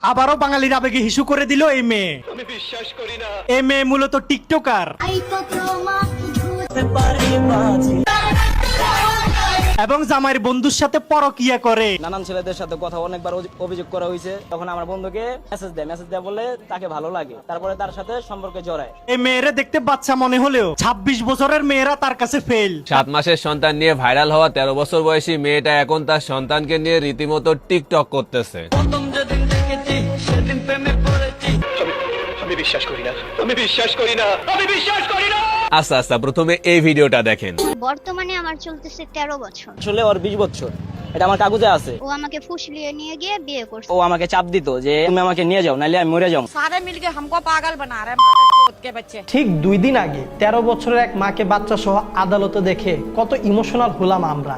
আবারও বাঙালির আবেগে হিসু করে দিল এই মেয়ে। আমি বিশ্বাস করি না। এই মেয়ে মূলত টিকটকার এবং জামাইয়ের বন্ধুর সাথে পরকিয়া করে। নানান ছেলেদের সাথে কথা অনেকবার অভিযোগ করা হয়েছে। তখন আমার বন্ধুকে মেসেজ দেয় বলে তাকে ভালো লাগে, তারপরে তার সাথে সম্পর্কে জড়ায়। এই মেয়েরা দেখতে বাচ্চা মনে হলেও 26 বছরের মেয়েরা তার কাছে ফেল। 7 মাসের সন্তান নিয়ে ভাইরাল হওয়া 13 বছর বয়সী মেয়েটা এখন তার সন্তানকে নিয়ে রীতিমতো টিকটক করতেছে। আমি বিশ্বাস করি না। আমি বিশ্বাস করি না। আমি বিশ্বাস করি না। আচ্ছা আচ্ছা, প্রথমে এই ভিডিওটা দেখেন। বর্তমানে আমার চলতেছে 13 বছর। আসলে ওর 20 বছর, এটা আমার কাগজে আছে। ও আমাকে ফুসলিয়ে নিয়ে গিয়ে বিয়ে করছে। ও আমাকে চাপ দিত যে তুমি আমাকে নিয়ে যাও, নাহলে আমি মরে যাও। सारे मिलके हमको पागल बना रहे हैं माता चोद के बच्चे। ঠিক 2 দিন আগে 13 বছরের এক মাকে বাচ্চা সহ আদালতে দেখে কত ইমোশনাল হলাম আমরা।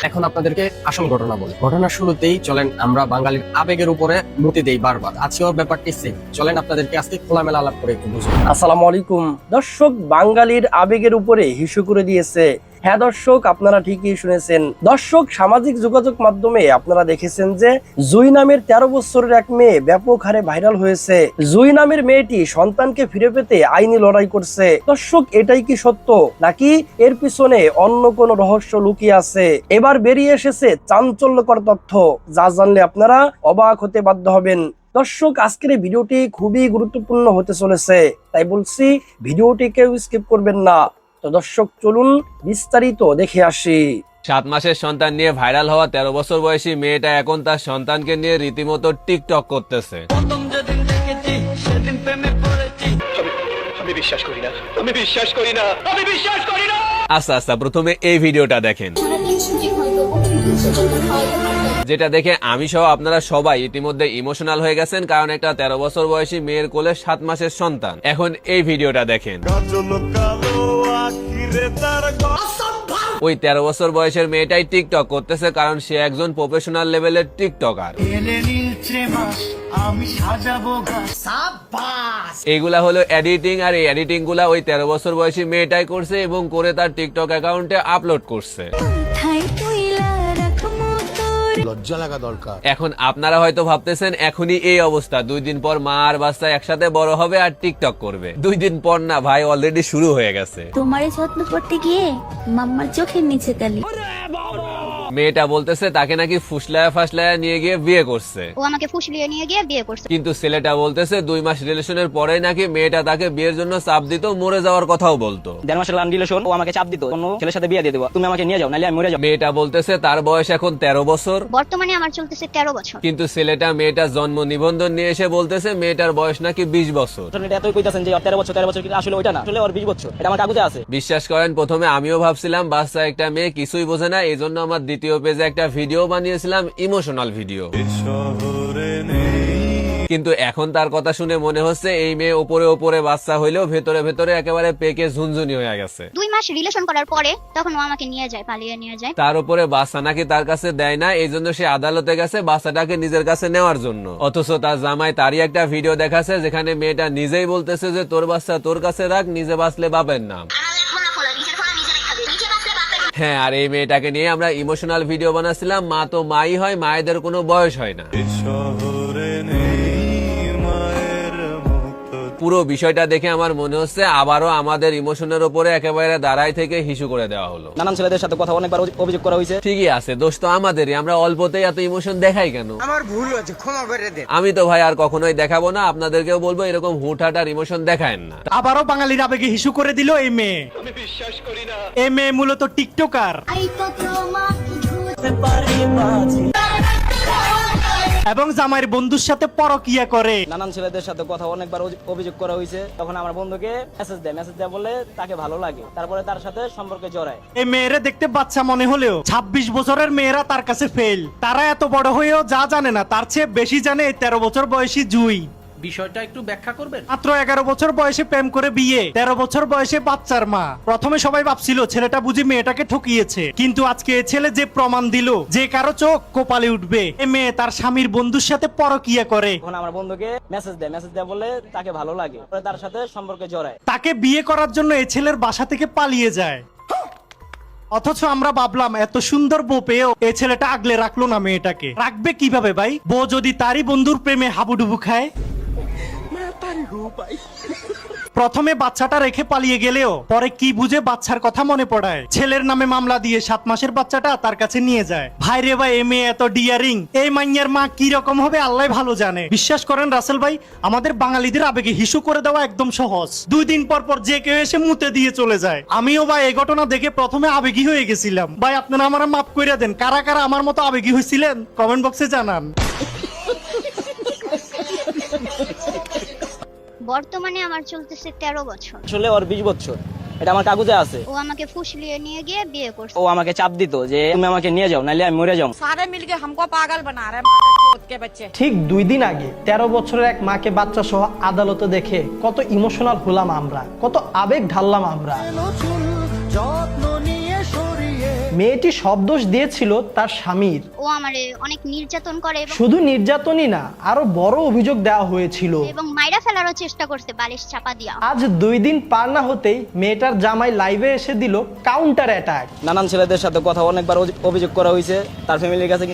এখন আপনাদেরকে আসল ঘটনা বলি। ঘটনার শুরুতেই চলেন আমরা বাঙালির আবেগের উপরে মতি দেই বারবার। আজকেও ব্যাপারটি সেম। চলেন আপনাদেরকে আজকে খোলামেলা আলাপ করে একটু বুঝুন। আসসালামু আলাইকুম দর্শক, বাঙালির আবেগের উপরে হিসু করে দিয়েছে। হ্যাঁ দর্শক, আপনারা ঠিকই শুনেছেন। দর্শক, সামাজিক যোগাযোগ মাধ্যমে আপনারা দেখেছেন যে জুই নামের 13 বছরের এক মেয়ে ব্যাপক হারে ভাইরাল হয়েছে। জুই নামের মেয়েটি সন্তানকে ফিরে পেতে আইনি লড়াই করছে। দর্শক, এটাই কি সত্য নাকি এর পিছনে অন্য কোনো রহস্য লুকিয়ে আছে? এবার বেরিয়ে এসেছে চাঞ্চল্যকর তথ্য, যা জানলে আপনারা অবাক হতে বাধ্য হবেন। দর্শক, আজকের এই ভিডিওটি খুবই গুরুত্বপূর্ণ হতে চলেছে, তাই বলছি ভিডিওটি কেউ স্কিপ করবেন না। তো দর্শক, চলুন বিস্তারিত দেখে আসি। 7 মাসের সন্তান নিয়ে ভাইরাল হওয়া 13 বছর বয়সী মেয়েটা এখন তার সন্তানকে নিয়ে রীতিমতো টিকটক করতেছে। আমি বিশ্বাস করি না। আমি বিশ্বাস করি না। আমি বিশ্বাস করি না। আচ্ছা আচ্ছা, প্রথমে এই ভিডিওটা দেখেন। যেটা দেখে আমি সহ আপনারা সবাই ইতিমধ্যে ইমোশনাল হয়ে গেছেন, কারণ একটা 13 বছর বয়সী মেয়ের কোলে 7 মাসের সন্তান। এখন এই ভিডিওটা দেখেন। ওই 13 বছর বয়সের মেয়েটাই টিকটক করতেছে, কারণ সে একজন প্রফেশনাল লেভেলের টিকটকার। এইগুলা হলো এডিটিং, আর এই এডিটিং গুলা ওই 13 বছর বয়সী মেয়েটাই করছে এবং করে তার টিকটক অ্যাকাউন্টে আপলোড করছে। লজ্জা লাগা দরকার। এখন আপনারা হয়তো ভাবতেছেন এখনই এই অবস্থা, 2 দিন পর মা আর বাচ্চা একসাথে বড় হবে আর টিকটক করবে। 2 দিন পর না ভাই, অলরেডি শুরু হয়ে গেছে। তোমার যত্ন করতে গিয়ে মাম্মার চোখের নিচে কালি। মেয়েটা বলতেছে তাকে নাকি ফুসলায়া ফাসলায়া নিয়ে গিয়ে বিয়ে করছে। ও আমাকে ফুসলিয়ে নিয়ে গিয়ে বিয়ে করছে। কিন্তু ছেলেটা বলতেছে 2 মাস রিলেশনের পরেই নাকি মেয়েটা তাকে বিয়ের জন্য চাপ দিত, মরে যাওয়ার কথাও বলতো। 1.5 মাসের রিলেশন, ও আমাকে চাপ দিত অন্য ছেলের সাথে বিয়ে দিয়ে দেবো, তুমি আমাকে নিয়ে যাও, নাহলে আমি মরে যাও। মেয়েটা বলতেছে তার বয়স এখন 13 বছর। বর্তমানে আমার চলতেছে 13 বছর। কিন্তু ছেলেটা মেয়েটার জন্ম নিবন্ধন নিয়ে এসে বলতেছে মেয়েটার বয়স নাকি 20 বছর। এটা এতই কইতাছেন যে 13 বছর কিন্তু আসলে ওইটা না, আসলে ওর 20 বছর, এটা আমার কাগজে আছে। বিশ্বাস করেন, প্রথমে আমিও ভাবছিলাম বাচ্চা একটা মেয়ে, কিছুই বোঝে না। এই জন্য আমার দ্বিতীয় পেজে একটা ভিডিও বানিয়েছিলাম, ইমোশনাল ভিডিও। কিন্তু এখন তার কথা শুনে মনে হচ্ছে এই মেয়ে উপরে উপরে বাচ্চা হইলেও ভেতরে ভেতরে একেবারে পেকে ঝুনঝুনি হয়ে গেছে। 2 মাস রিলেশন করার পরে তখন ও আমাকে নিয়ে যায়, পালিয়ে নিয়ে যায়। তার উপরে বাচ্চা নাকি তার কাছে দেয় না, এই জন্য সে আদালতে গেছে বাচ্চাটাকে নিজের কাছে নেওয়ার জন্য। অথচ তার জামাই তারই একটা ভিডিও দেখাচ্ছে যেখানে মেয়েটা নিজেই বলতেছে যে তোর বাচ্চা তোর কাছে রাখ, নিজে বাঁচলে বাপের নাম। হ্যাঁ, আর এই মেয়েটাকে নিয়ে আমরা ইমোশনাল ভিডিও বানাচ্ছিলাম। মা তো মাই হয়, মায়েদের কোনো বয়স হয় না। পুরো বিষয়টা দেখে আমার মনে হচ্ছে আবারও আমাদের ইমোশনের উপরে একেবারে দাঁড়াই থেকে হিসু করে দেওয়া হলো। নানান ছেলেদের সাথে কথা অনেকবার অভিযোগ করা হয়েছে। ঠিকই আছে, দোষ তো আমাদেরই। আমরা অল্পতেই এত ইমোশন দেখাই কেন? আমার ভুল হয়েছে, ক্ষমা করে দেন। আমি তো ভাই আর কখনোই দেখাবো না, আপনাদেরকেও বলবো এরকম হুটহাট আর ইমোশন দেখায়েন না। আবারও বাঙালির আবেগে হিসু করে দিল এই মেয়ে। আমি বিশ্বাস করি না। এই মেয়ে মূলত টিকটকার এবং জামাইয়ের বন্ধুর সাথে পরকিয়া করে। নানান ছেলেদের সাথে কথা অনেকবার অভিযোগ করা হয়েছে। তখন আমার বন্ধুকে মেসেজ দেয় বলে তাকে ভালো লাগে, তারপরে তার সাথে সম্পর্কে জড়ায়। এই মেয়েরা দেখতে বাচ্চা মনে হলেও 26 বছরের মেয়েরা তার কাছে ফেল। তারা এত বড় হয়েও যা জানে না তার চেয়ে বেশি জানে এই 13 বছর বয়সী জুই। বিষয়টা একটু ব্যাখ্যা করবেন? মাত্র 11 বছর বয়সে প্রেম করে বিয়ে, 13 বছর বয়সে বাচ্চার মা। প্রথমে সবাই ভাবছিল ছেলেটা বুঝি মেয়েটাকে ঠকিয়েছে, কিন্তু আজকে এ ছেলে যে প্রমাণ দিল যে কারো চোখ কপালে উঠবে। এ মেয়ে তার স্বামীর বন্ধুর সাথে পরকিয়া করে। তখন আমার বন্ধুকে মেসেজ দেয় বলে তাকে ভালো লাগে, তার সাথে সম্পর্কে জড়ায়। তাকে বিয়ে করার জন্য এ ছেলের বাসা থেকে পালিয়ে যায়। অথচ আমরা ভাবলাম এত সুন্দর বউ পেয়েও এই ছেলেটা আগলে রাখলো না মেয়েটাকে। রাখবে কিভাবে ভাই? বউ যদি তারই বন্ধুর প্রেমে হাবুডুবু খায়। প্রথমে বাচ্চাটা রেখে পালিয়ে গেলেও পরে কি বুঝে বাচ্চার কথা মনে পড়ায়, ছেলের নামে মামলা দিয়ে 7 মাসের বাচ্চাটা তার কাছে নিয়ে যায়। ভাই রে ভাই, এ মেয়ে এত ডিয়ারিং, এই মাইয়ার মা কি রকম হবে আল্লাহ ভালো জানে। বিশ্বাস করেন রাসেল ভাই, আমাদের বাঙালিদের আবেগে হিসু করে দেওয়া একদম সহজ। 2 দিন পর পর যে কেউ এসে মুতে দিয়ে চলে যায়। আমিও ভাই এই ঘটনা দেখে প্রথমে আবেগী হয়ে গেছিলাম। ভাই আপনারা আমার মাফ করে দেন। কারা কারা আমার মতো আবেগী হয়েছিলেন কমেন্ট বক্সে জানান। বর্তমানে আমার চলতেছে 13 বছর। আসলে ওর 20 বছর, এটা আমার কাগজে আছে। ও আমাকে ফুসলিয়ে নিয়ে গিয়ে বিয়ে করছে। ও আমাকে চাপ দিত যে তুমি আমাকে নিয়ে যাও, নাহলে আমি মরে যাবো। सारे मिलके हमको पागल बना रहे हैं माता चोद के बच्चे। ঠিক 2 দিন আগে 13 বছরের এক মাকে বাচ্চা সহ আদালতে দেখে কত ইমোশনাল হলাম আমরা, কত আবেগ ঢাললাম আমরা। মেয়েটি সব দোষ দিয়েছিল তার স্বামীর। ও আমারে অনেক নির্যাতন করে এবং শুধু নির্যাতনই না, আরো বড় অভিযোগ দেওয়া হয়েছিল। মাইরা ফেলারও চেষ্টা করছে বালিশ চাপা দিয়া। আজ 2 দিন পার না হতেই মেয়েটার জামাই লাইভে এসে দিল কাউন্টার অ্যাটাক। নানান ছেলেদের সাথে কথা অনেকবার অভিযোগ করা হয়েছে তার ফ্যামিলির কাছে।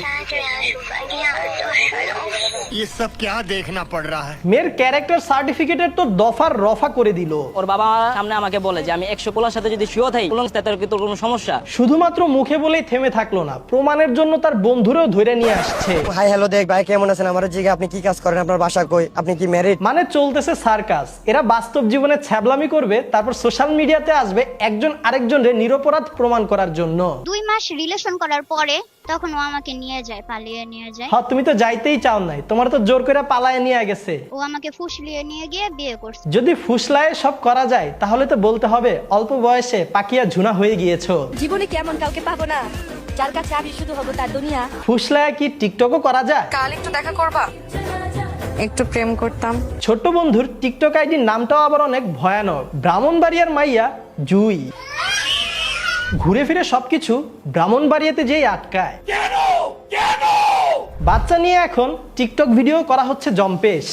ये सब क्या देखना पड़ रहा है? মেয়ের ক্যারেক্টার সার্টিফিকেটের তো দফার রফা করে দিল। ওর বাবা সামনে আমাকে বলে যে আমি 100 পোলার সাথে যদি শুয়ে থাকি তাতে কি তোর কোনো সমস্যা? শুধুমাত্র মুখে বলেই থেমে থাকলো না, প্রমাণের জন্য তার বন্ধুরেও ধরে নিয়ে আসছে। হাই হ্যালো দেখ ভাই, কেমন আছেন? আমার জিগে আপনি কি কাজ করেন? আপনার বাসা কই? আপনি কি ম্যারিড? মানে চলতেছে সার্কাস। এরা বাস্তব জীবনে ছ্যাবলামি করবে, তারপর সোশ্যাল মিডিয়াতে আসবে একজন আরেকজনের নিরপরাধ প্রমাণ করার জন্য। 2 মাস রিলেশন করার পরে তখন ও আমাকে নিয়ে যায়, পালিয়ে নিয়ে যায়। হ্যাঁ, তুমি তো যাইতেই চাও নাই, তোমার তো জোর করে পালায় নিয়ে গেছে। ও আমাকে ফুসলিয়ে নিয়ে গিয়ে বিয়ে করছে। যদি ফুসলায় সব করা যায় তাহলে তো বলতে হবে অল্প বয়সে পাকিয়া ঝুনা হয়ে গিয়েছো। জীবনে কেমন কাউকে পাবো না, যার কাছে আমি শুধু হবো তার দুনিয়া। ফুসলায় কি টিকটকও করা যায়? কাল একটু দেখা করবা? একটু প্রেম করতাম। ছোট্ট বন্ধুর টিকটক আইডির নামটাও আবার অনেক ভয়ানক, ব্রাহ্মণবাড়িয়ার মাইয়া জুই। ঘুরে ফিরে সবকিছু ব্রাহ্মণবাড়িয়াতে যেই আটকায়। বাচ্চা নিয়ে এখন টিকটক ভিডিও করা হচ্ছে জম্পেশ।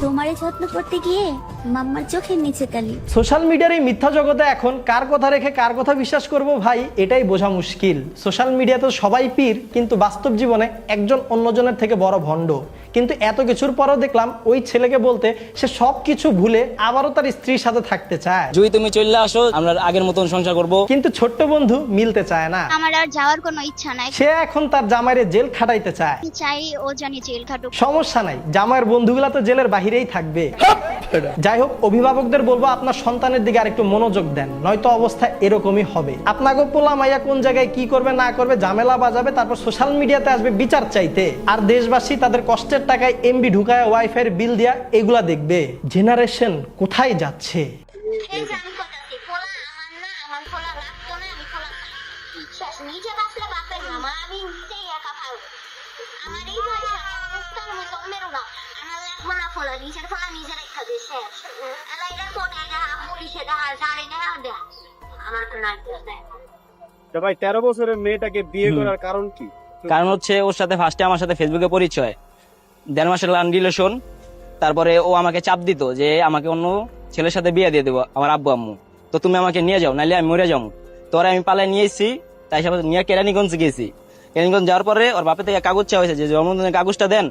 তোমারে যত্ন করতে গিয়ে মাম্মার চোখের নিচে কালি। সোশ্যাল মিডিয়ার এই মিথ্যা জগতে এখন কার কথা রেখে কার কথা বিশ্বাস করব ভাই, এটাই বোঝা মুশকিল। সোশ্যাল মিডিয়াতে সবাই পীর, কিন্তু বাস্তব জীবনে একজন অন্যজনের থেকে বড় ভণ্ড। কিন্তু এত কিছুর পরও দেখলাম ওই ছেলেকে বলতে সে সবকিছু ভুলে আবারও তার স্ত্রীর সাথে থাকতে চায়। জুই তুমি চলে আসো, আমরা আগের মতন সংসার করব। কিন্তু ছোট্ট বন্ধু মিলতে চায় না। আমার আর যাওয়ার কোনো ইচ্ছা নাই। সে এখন তার জামাইরে জেল খাটাইতে চায়। আমি চাই ও জানি জেল খাটুক। সমস্যা নাই, জামাইয়ের বন্ধুগুলা তো জেলের বাহিরেই থাকবে। যাই হোক, অভিভাবকদের বলবো আপনার সন্তানের দিকে আরেকটু মনোযোগ দেন, নয়তো অবস্থা এরকমই হবে। আপনাকে পোলা মাইয়া কোন জায়গায় কি করবে না করবে ঝামেলা বাজাবে, তারপর সোশ্যাল মিডিয়াতে আসবে বিচার চাইতে। আর দেশবাসী তাদের কষ্টের টাকায় এমবি ঢুকায়, ওয়াইফাই বিল দিয়া এগুলা দেখবে। জেনারেশন কোথায় যাচ্ছে? ভাই 13 বছরের মেয়েটাকে বিয়ে করার কারণ কি? কারণ হচ্ছে ওর সাথে ফার্স্টে আমার সাথে ফেসবুকে পরিচয়, 1.5 মাসের রিলেশন। তারপরে ও আমাকে চাপ দিত যে আমাকে অন্য ছেলের সাথে বিয়ে দিয়ে দেবো আমার আব্বু আম্মু, তো তুমি আমাকে নিয়ে যাও নাহলে আমি মরে যাবো। তোরা আমি পালায় নিয়ে এসেছি, তাই সাথে নিয়ে কেরানীগঞ্জ গেছি। কেরানীগঞ্জ যাওয়ার পরে ওর বাপের থেকে কাগজ চাওয়া হয়েছে যে জন্মদিনের কাগজটা দেন,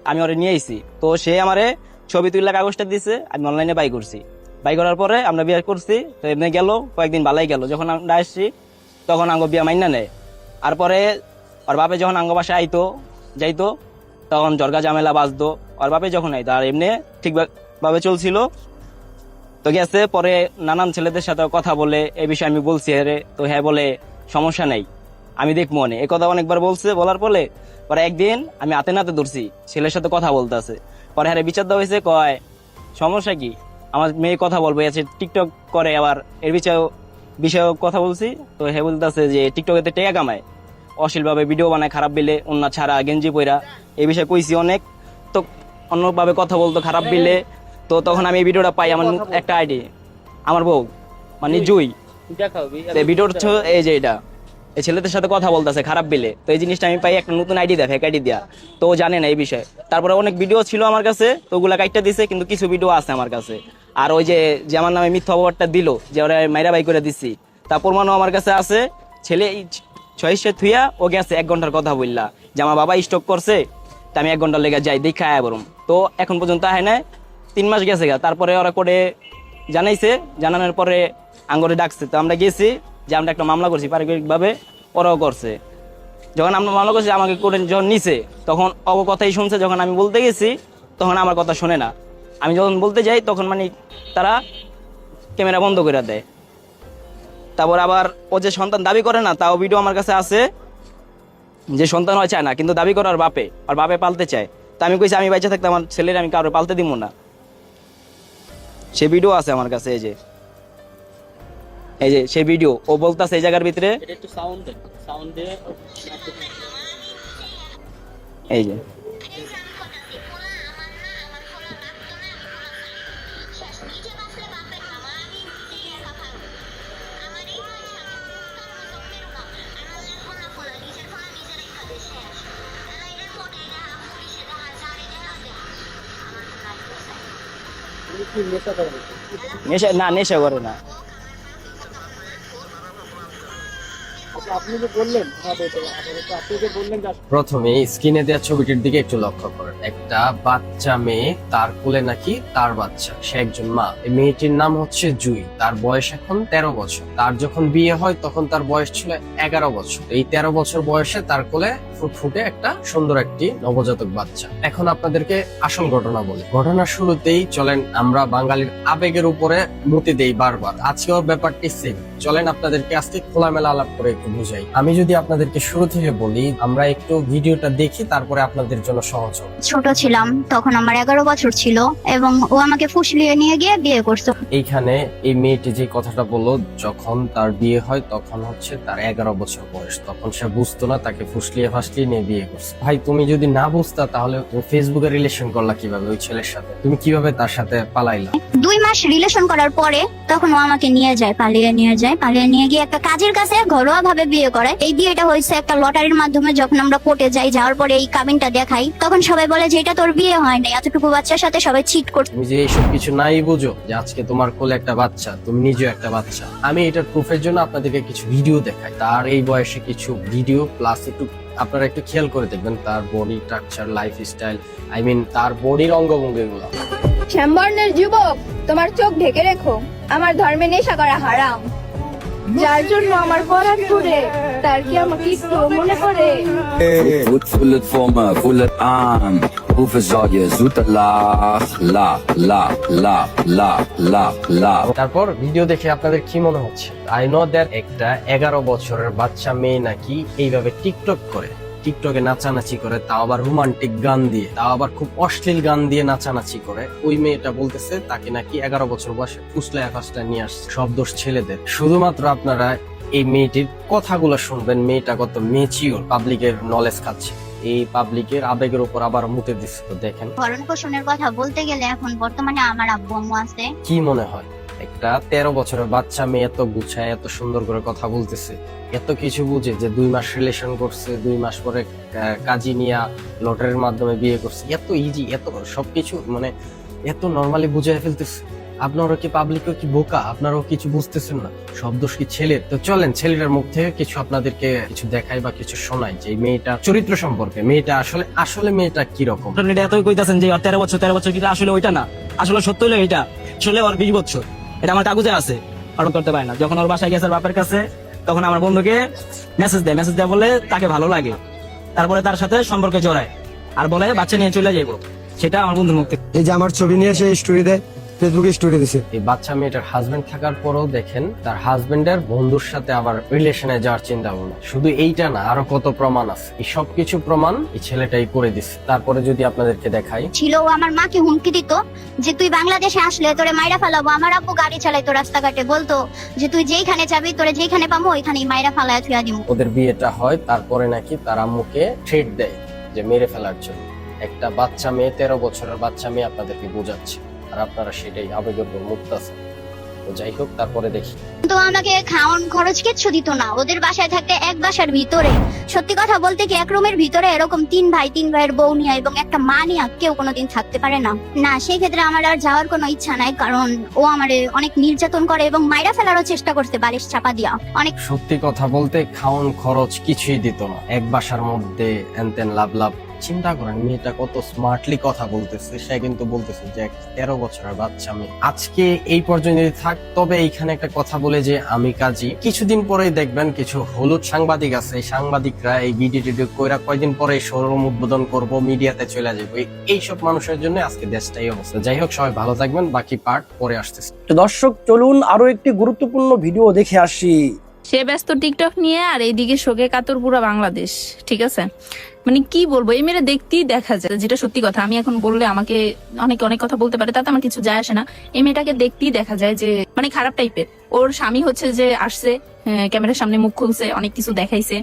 আমি ওরে নিয়ে এসেছি। তো সে আমারে ছবি তুললে কাগজটা দিছে, আমি অনলাইনে বাই করছি। বাই করার পরে আমরা বিয়ে করছি। তো এমনি গেল কয়েকদিন ভালাই গেল, যখন আমরা আসছি তখন আঙ্গ বিয়া মাইনা নেয়। আর পরে ওর বাপে যখন আঙ্গ বাসায় আইতো যাইতো তখন জর্গা ঝামেলা বাজতো। ওর বাপে যখন আইতো আর এমনি ঠিকভাবে চলছিল। তো গেছে পরে নানান ছেলেদের সাথে কথা বলে এই বিষয়ে আমি বলছি আরে, তো হ্যাঁ বলে সমস্যা নাই আমি দেখবো মনে, এই কথা অনেকবার বলছে। বলার পরে একদিন আমি হাতে নাতে ধরছি ছেলের সাথে কথা বলতে আছে। পরে হ্যাঁ বিচার দেওয়া হয়েছে, কয় সমস্যা কি, আমার মেয়ে কথা বলবো, আছে টিকটক করে, আবার এর বিষয়ে কথা বলছি। তো হ্যাঁ বলতেছে যে টিকটকেতে টেকা কামায়, অশ্লীলভাবে ভিডিও বানায়, খারাপ বিলে অন্য ছাড়া গেঞ্জি পইরা, এই বিষয়ে কইছি অনেক। তো অন্যভাবে কথা বলতো খারাপ বিলে। তো তখন আমি এই ভিডিওটা পাই, আমার একটা আইডি, আমার বউ মানে জুই, ভিডিওর এই যে এটা এই ছেলেদের সাথে কথা বলতেছে খারাপ বিলে। তো এই জিনিসটা আমি পাই একটা নতুন আইডি দেয়, ফেক আইডি দেয়া। তো ও জানে না এই বিষয়ে। তারপরে অনেক ভিডিও ছিল আমার কাছে, তো ওগুলা কাইটটা দিছে, কিন্তু কিছু ভিডিও আছে আমার কাছে। আর ওই যে আমার নামে মিথ্যা অপবাদটা দিল যে ওরা মাইরা বাই করে দিচ্ছি, তার প্রমাণও আমার কাছে আছে। ছেলে ছয়শে থুইয়া ও গেছে 1 ঘন্টার কথা বললা যে আমার বাবা স্টক করছে, তা আমি 1 ঘন্টা লেগে যাই দেখে আয়া বরম। তো এখন পর্যন্ত আহে নাই, 3 মাস গেছে গা। তারপরে ওরা করে জানাইছে, জানানোর পরে আঙ্গরে ডাকছে, তো আমরা গেছি যে আমরা একটা মামলা করছি পারিবারিকভাবে, ওরাও করছে। যখন আমরা মামলা করছি আমাকে করে যখন নিছে তখন অব কথাই শুনছে, যখন আমি বলতে গেছি তখন আমার কথা শোনে না। আমি যখন বলতে যাই তখন মানে তারা ক্যামেরা বন্ধ করে দেয়। তারপর আবার ও যে সন্তান দাবি করে না, তাও ভিডিও আমার কাছে আছে যে সন্তান হয় চায় না, কিন্তু দাবি করে আর বাপে পালতে চায়। তা আমি কইছি আমি বাচ্চা থাকতে আমার ছেলের আমি কারো পালতে দিব না। সে ভিডিও আছে আমার কাছে, এই যে সেই ভিডিও ও বলতাছে এই জায়গার ভিতরে, এই যে নেশা করে না। প্রথমে স্ক্রিনে দেওয়া ছবিটির দিকে একটু লক্ষ্য করেন। একটা বাচ্চা মেয়ে, তার কোলে নাকি তার বাচ্চা, সে একজন মা। এই মেয়েটির নাম হচ্ছে জুই, তার বয়স এখন 13 বছর। তার যখন বিয়ে হয় তখন তার বয়স ছিল 11 বছর। এই 13 বছর বয়সে তার কোলে ফুটফুটে একটা সুন্দর একটি নবজাতক বাচ্চা। এখন আপনাদেরকে আসল ঘটনা বলি। ঘটনার শুরুতেই চলেন আমরা বাঙালির আবেগের উপরে মতি দেই বারবার। আজকেও ব্যাপারটি সেম। চলেন আপনাদেরকে আজকে খোলামেলা আলাপ করে একটু বুঝাই। আমি যদি আপনাদেরকে শুরু থেকে বলি, আমরা একটু ভিডিওটা দেখি, তারপরে আপনাদের জন্য সহজ হবে। ছোট ছিলাম তখন, আমার 11 বছর ছিল এবং ও আমাকে ফুসলিয়ে নিয়ে গিয়ে বিয়ে করছে। এইখানে এই মেয়েটি যে কথাটা বললো, যখন তার বিয়ে হয় তখন হচ্ছে তার 11 বছর বয়স। তখন সে বুঝতো না, তাকে ফুসলিয়ে ফাসলিয়ে নিয়ে বিয়ে করছে। ভাই, তুমি যদি না বুঝতা তাহলে তুমি ফেসবুকে রিলেশন করলা কিভাবে ওই ছেলের সাথে? তুমি কিভাবে তার সাথে পালাইলা? 2 মাস রিলেশন করার পরে তখন ও আমাকে নিয়ে যায়, পালিয়ে নিয়ে গিয়ে একটা কাজের কাছে ঘরোয়া ভাবে বিয়ে করে। এই বিয়েটা হয়েছে একটা লটারির মাধ্যমে। যখন আমরা কোর্টে যাই, যাওয়ার পরে এই কাবিনটা দেখাই, তখন সবাই বলে যে এটা তোর বিয়ে হয় না, এতটুকু বাচ্চার সাথে সবাই চিট করছে। তুমি যে এইসব কিছু নাই বুঝো, যে আজকে তোমার কোলে একটা বাচ্চা, তুমি নিজেও একটা বাচ্চা। আমি এটার প্রুফের জন্য আপনাদেরকে কিছু ভিডিও দেখাই। তার এই বয়সে কিছু ভিডিও প্লাস একটু আপনারা একটু খেয়াল করে দেখবেন তার বডি স্ট্রাকচার, লাইফ স্টাইল, তার বডির অঙ্গভঙ্গি গুলো। শ্যামবর্ণের যুবক, তোমার চোখ ঢেকে রেখো, আমার ধর্মে নেশা করা হারাম। যার জন্য আমার পরাণ পুরে, তার কি আমাকে একটু মনে পড়ে? Voelt voor me, voel het aan. Hoeveel zal je zoete lach, lach, lach, lach, lach, lach, lach. তারপর ভিডিও দেখে আপনাদের কি মনে হচ্ছে? আই নো দ্যাট একটা 11 বছরের বাচ্চা মেয়ে নাকি এইভাবে টিকটক করে, টিকটকে নাচানাচি করে, তাও আবার রোমান্টিক গান দিয়ে, তাও আবার খুব অশ্লীল গান দিয়ে নাচানাচি করে। ওই মেয়েটা বলতেছে তাকে নাকি 11 বছর বয়সে ফুসলা নিয়ে আসছে। সব দোষ ছেলেদের। শুধুমাত্র আপনারা এই মেয়েটির কথাগুলো শুনবেন, মেয়েটা কত মেচিওর, পাবলিকের নলেজ খাচ্ছে, এই পাবলিকের আবেগের উপর আবার মুতে দিচ্ছে। তো দেখেন, ভরণ পোষণের কথা বলতে গেলে এখন বর্তমানে আমার আব্বু আম্মু আছে। কি মনে হয় একটা 13 বছরের বাচ্চা মেয়ে এত গুছায়, এত সুন্দর করে কথা বলতেছে, এত কিছু বুঝে, যে 2 মাস রিলেশন করছে, 2 মাস পরে কাজী নিয়া লটারির মাধ্যমে বিয়ে করছে, এত ইজি, এত সবকিছু মানে এত নরমালি বুঝাই ফেলতেছে। আপনারা কি পাবলিকও কি বোকা? আপনারাও কিছু বুঝতেছেন না? সব দোষ কি ছেলের? তো চলেন ছেলেটার মুখ থেকে কিছু আপনাদেরকে কিছু দেখাই বা কিছু শোনাই যে এই মেয়েটার চরিত্র সম্পর্কে। মেয়েটা আসলে মেয়েটা কিরকম। এটা এতই কইতাছেন যে 13 বছর কিন্তু আসলে ওইটা না, আসলে সত্য হলো এটা, আসলে ওর 20 বছর। এটা আমার কাগজে আছে, পালন করতে পারে না। যখন ওর বাসায় গেছে বাপের কাছে, তখন আমার বন্ধুকে মেসেজ দেয় বলে তাকে ভালো লাগে, তারপরে তার সাথে সম্পর্কে জড়ায় আর বলে বাচ্চা নিয়ে চলে যাইবো। সেটা আমার বন্ধুর মুখ থেকে। এই যে আমার ছবি নিয়ে সে স্টোরি দেয়, ফেসবুকে স্টোরি দিছে। এই বাচ্চা মেয়েটার হাজবেন্ড থাকার পরেও দেখেন তার হাজবেন্ডের বন্ধুর সাথে আবার রিলেশনে যাওয়ার চিন্তা ভাবনা। শুধু এইটা না, আরো কত প্রমাণ আছে। এই সবকিছু প্রমাণ এই ছেলেটাই করে দিচ্ছে। তারপরে যদি আপনাদেরকে দেখাই, ছিল ও আমার মাকে হুমকি দিত যে তুই বাংলাদেশে আসলে তোরে মাইরা ফেলাবো। আমার আব্বু গাড়ি চালাইতো রাস্তাঘাটে, বলতো যে তুই যেইখানে যাবি তোরে যেইখানে পাবো ওইখানেই মাইরা ফেলায় থুয়া দিব। ওদের বিয়েটা হয়, তারপরে নাকি তার আম্মুকে থ্রেট দেয় যে মেরে ফেলার জন্য। একটা বাচ্চা মেয়ে, 13 বছরের বাচ্চা মেয়ে আপনাদেরকে বোঝাচ্ছে, আর আপনারা সেটাই আবেগের উপর মুক্ত আছেন। তো যাই হোক, তারপরে দেখি। তো আমাকে খাওয়ান খরচ কিচ্ছু দিত না। ওদের বাসায় থাকতে এক বাসার ভিতরে, সত্যি কথা বলতে কি এক রুমের ভিতরে এরকম 3 ভাইয়ের বউ নিয়ে এবং একটা মা নিয়ে কেউ কোনোদিন থাকতে পারে না। না, সেই ক্ষেত্রে আমার আর যাওয়ার কোনো ইচ্ছা নাই, কারণ ও আমারে অনেক নির্যাতন করে এবং মাইরা ফেলারও চেষ্টা করছে বালিশ চাপা দিয়া। অনেক সত্যি কথা বলতে খাওন খরচ কিছুই দিত না, এক বাসার মধ্যে এনতেন লাভ লাভ। চিন্তা করেন মেয়েটা কত স্মার্টলি কথা বলতেছে, সে কিন্তু বলতেছে যে 13 বছরের বাচ্চা মেয়ে। আজকে এই পর্যন্ত যদি থাক, তবে এইখানে একটা কথা বলে যে আমি কাজী, কিছুদিন পরেই দেখবেন কিছু হলুদ সাংবাদিক আছে, এই সাংবাদিকরা এই ভিডিও টিডিও কইরা কয়দিন পরে শোরুম উদ্বোধন করব, মিডিয়াতে চলে যাবে। এইসব মানুষের জন্য আজকে দেশটাই অবস্থা। যাই হোক, সবাই ভালো থাকবেন, বাকি পার্ট পরে আসতেছে। তো দর্শক, চলুন আরো একটি গুরুত্বপূর্ণ ভিডিও দেখে আসি। সে ব্যস্ত টিকটক নিয়ে, আর এইদিকে শোকে কাতর পুরো বাংলাদেশ। ঠিক আছে, মানে কি বলবো, এই মেয়েরা দেখতেই দেখা যায়, যেটা সত্যি কথা। আমি এখন বললে আমাকে অনেক অনেক কথা বলতে পারে, তাতে আমার কিছু যায় আসে না। এই মেয়েটাকে দেখতেই দেখা যায় যে মানে খারাপ টাইপের। ওর স্বামী হচ্ছে যে আসছে, ক্যামেরার সামনে মুখ খুলছে, অনেক কিছু দেখাইছে।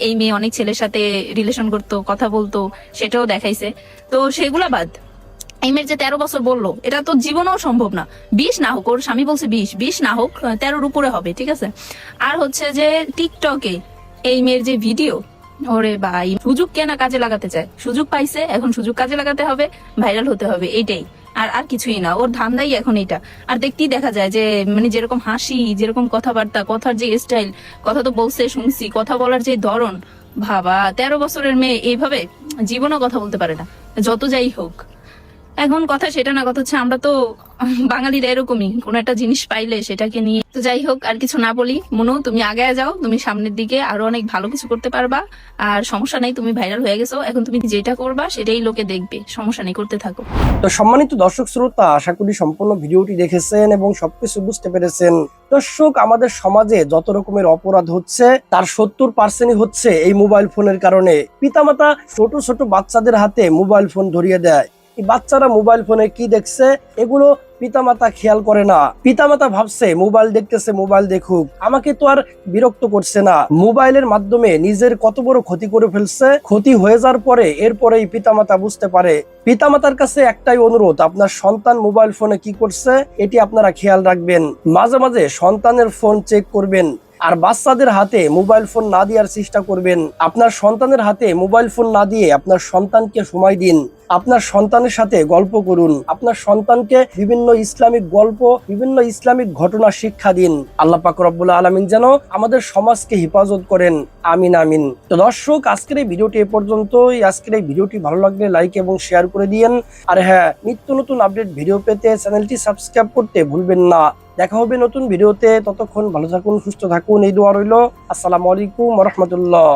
এই মেয়ে অনেক ছেলের সাথে রিলেশন করতো, কথা বলতো, সেটাও দেখাইছে। তো সেগুলা বাদ, এই মেয়ের যে 13 বছর বললো, এটা তো জীবনেও সম্ভব না। 20 না হোক, ওর স্বামী বলছে 20 না হোক, 13-র উপরে হবে। ঠিক আছে, আর হচ্ছে যে টিকটকে এই মেয়ের যে ভিডিও, ওরে ভাই, সুযোগ কেনা কাজে লাগাতে চায়, সুযোগ পাইছে, এখন সুযোগ কাজে লাগাতে হবে, ভাইরাল হতে হবে, এইটাই। আর কিছুই না, ওর ধান্দাই এখন এইটা। আর দেখতেই দেখা যায় যে মানে যেরকম হাসি, যেরকম কথাবার্তা, কথার যে স্টাইল, কথা তো বলছে শুনছি, কথা বলার যে ধরন, ভাবা 13 বছরের মেয়ে এইভাবে জীবনও কথা বলতে পারে না। যত যাই হোক, এখন কথা সেটা না, কথা হচ্ছে আমরা তো বাঙালিরা এরকমই, কোন একটা জিনিস পাইলে সেটাকে নিয়ে। তো যাই হোক, আর কিছু না বলি, মনু তুমি আগে যাও, তুমি সামনের দিকে আরো অনেক ভালো কিছু করতে পারবা। আর সমস্যা নেই, তুমি ভাইরাল হয়ে গেছো, এখন তুমি যেটা করবা সেটাই লোকে দেখবে, সমস্যা নেই, করতে থাকো। তো সম্মানিত দর্শক শ্রোতা, আশা করি সম্পূর্ণ ভিডিওটি দেখেছেন এবং সবকিছু বুঝতে পেরেছেন। দর্শক, আমাদের সমাজে যত রকমের অপরাধ হচ্ছে তার 70% হচ্ছে এই মোবাইল ফোনের কারণে। পিতামাতা ছোট ছোট বাচ্চাদের হাতে মোবাইল ফোন ধরিয়ে দেয়। এই বাচ্চারা মোবাইল ফোনে কি দেখছে এগুলো পিতামাতা খেয়াল করে না। পিতামাতা ভাবছে মোবাইল দেখতেছে, মোবাইল দেখুক, আমাকে তো আর বিরক্ত করছে না। মোবাইলের মাধ্যমে নিজের কত বড় ক্ষতি করে ফেলছে। ক্ষতি হয়ে যাওয়ার পরে এরপরেই পিতামাতা বুঝতে পারে। পিতামাতার কাছে একটাই অনুরোধ, আপনার সন্তান মোবাইল ফোনে কি করছে এটি আপনারা খেয়াল রাখবেন। মাঝে মাঝে সন্তানের ফোন চেক করবেন, আর বাচ্চাদের হাতে মোবাইল ফোন না দেওয়ার চেষ্টা করবেন। আপনার সন্তানের হাতে মোবাইল ফোন না দিয়ে আপনার সন্তানকে সময় দিন, আপনার সন্তানের সাথে গল্প করুন, আপনার সন্তানকে বিভিন্ন ইসলামিক গল্প, বিভিন্ন ইসলামিক ঘটনা শিক্ষা দিন। আল্লাহ পাক রব্বুল আলামিন যেন আমাদের সমাজকে হেফাজত করেন, আমিন আমিন। তো দর্শক, আজকের এই ভিডিওটি এ পর্যন্তই। আজকের এই ভিডিওটি ভালো লাগলে লাইক এবং শেয়ার করে দিয়েন। আর হ্যাঁ, নিত্য নতুন আপডেট ভিডিও পেতে চ্যানেলটি সাবস্ক্রাইব করতে ভুলবেন না। দেখা হবে নতুন ভিডিওতে, ততক্ষণ ভালো থাকুন, সুস্থ থাকুন, এই দোয়া রইল। আসসালামু আলাইকুম ওয়া রাহমাতুল্লাহ।